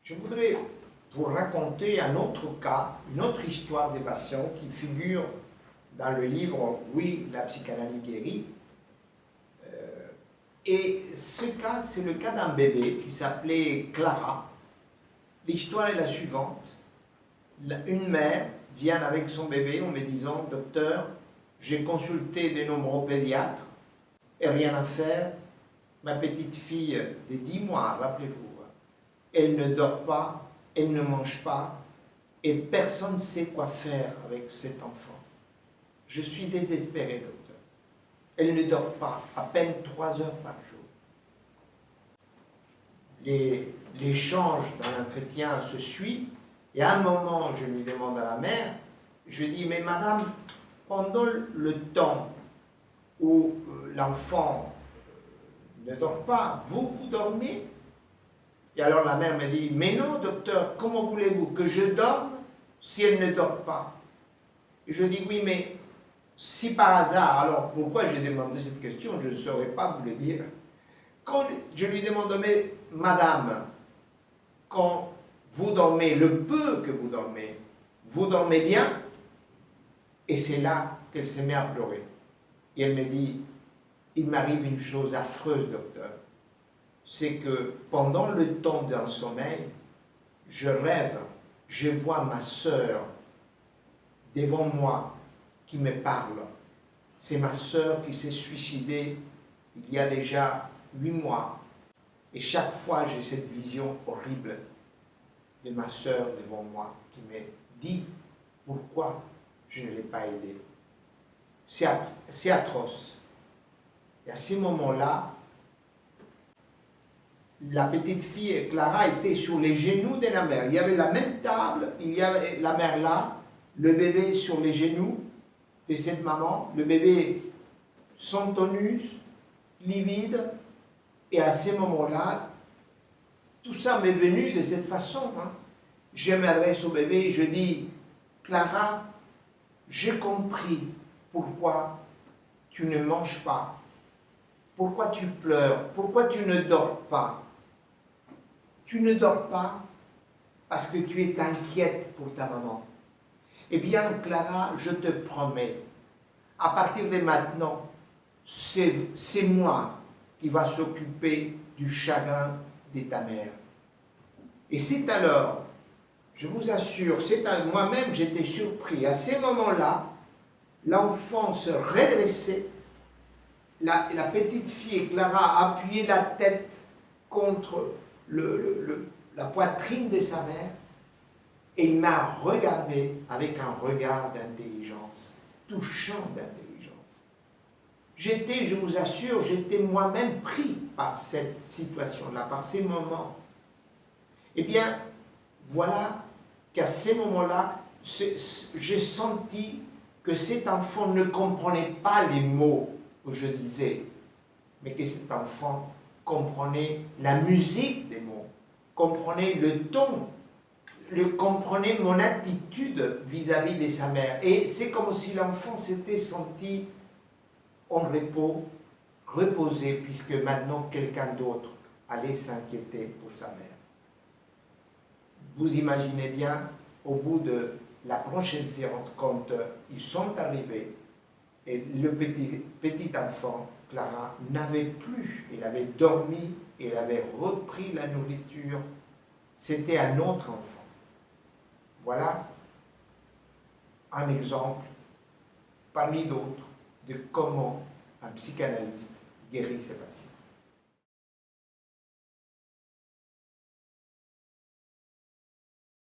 Je voudrais vous raconter un autre cas, une autre histoire des patients qui figure dans le livre « Oui, la psychanalyse guérit ». Et ce cas, c'est le cas d'un bébé qui s'appelait Clara. L'histoire est la suivante. Une mère vient avec son bébé en me disant « Docteur, j'ai consulté de nombreux pédiatres et rien à faire. Ma petite fille de 10 mois, rappelez-vous, elle ne dort pas, elle ne mange pas et personne ne sait quoi faire avec cet enfant. Je suis désespéré, docteur. Elle ne dort pas, à peine 3 heures par jour. » L'échange dans l'entretien se suit et à un moment, je lui demande à la mère, je dis « Mais madame, pendant le temps où l'enfant ne dort pas, vous dormez ?» Et alors la mère me dit « Mais non, docteur, comment voulez-vous que je dorme si elle ne dort pas ?» Et je dis « Oui, mais si par hasard, alors pourquoi j'ai demandé cette question, je ne saurais pas vous le dire. » Quand je lui demande « Mais madame, quand vous dormez, le peu que vous dormez bien ?» Et c'est là qu'elle se met à pleurer. Et elle me dit « Il m'arrive une chose affreuse, docteur. C'est que pendant le temps d'un sommeil, je rêve, je vois ma sœur devant moi qui me parle. C'est ma sœur qui s'est suicidée il y a déjà 8 mois. Et chaque fois, j'ai cette vision horrible de ma sœur devant moi qui me dit pourquoi je ne l'ai pas aidée. C'est atroce. Et à ce moment-là, la petite fille, Clara, était sur les genoux de la mère. Il y avait la même table, il y avait la mère là, le bébé sur les genoux de cette maman, le bébé sans tonus, livide. Et à ce moment-là, tout ça m'est venu de cette façon. Je m'adresse au bébé et je dis, Clara, j'ai compris pourquoi tu ne manges pas, pourquoi tu pleures, pourquoi tu ne dors pas. Tu ne dors pas parce que tu es inquiète pour ta maman. Eh bien, Clara, je te promets, à partir de maintenant, c'est moi qui va s'occuper du chagrin de ta mère. Et c'est alors, je vous assure, moi-même j'étais surpris. À ce moment-là, l'enfant se redressait, la petite fille, Clara, appuyait la tête contre la poitrine de sa mère et il m'a regardé avec un regard d'intelligence, touchant d'intelligence. J'étais, je vous assure, j'étais moi-même pris par cette situation-là, par ces moments. Eh bien, voilà qu'à ces moments-là, j'ai senti que cet enfant ne comprenait pas les mots que je disais, mais que cet enfant comprenait la musique des mots, comprenait le ton, comprenait mon attitude vis-à-vis de sa mère. Et c'est comme si l'enfant s'était senti en repos, reposé, puisque maintenant quelqu'un d'autre allait s'inquiéter pour sa mère. Vous imaginez bien, au bout de la prochaine séance, quand ils sont arrivés, et le petit enfant, Clara, n'avait plus, il avait dormi, il avait repris la nourriture, c'était un autre enfant. Voilà un exemple, parmi d'autres, de comment un psychanalyste guérit ses patients.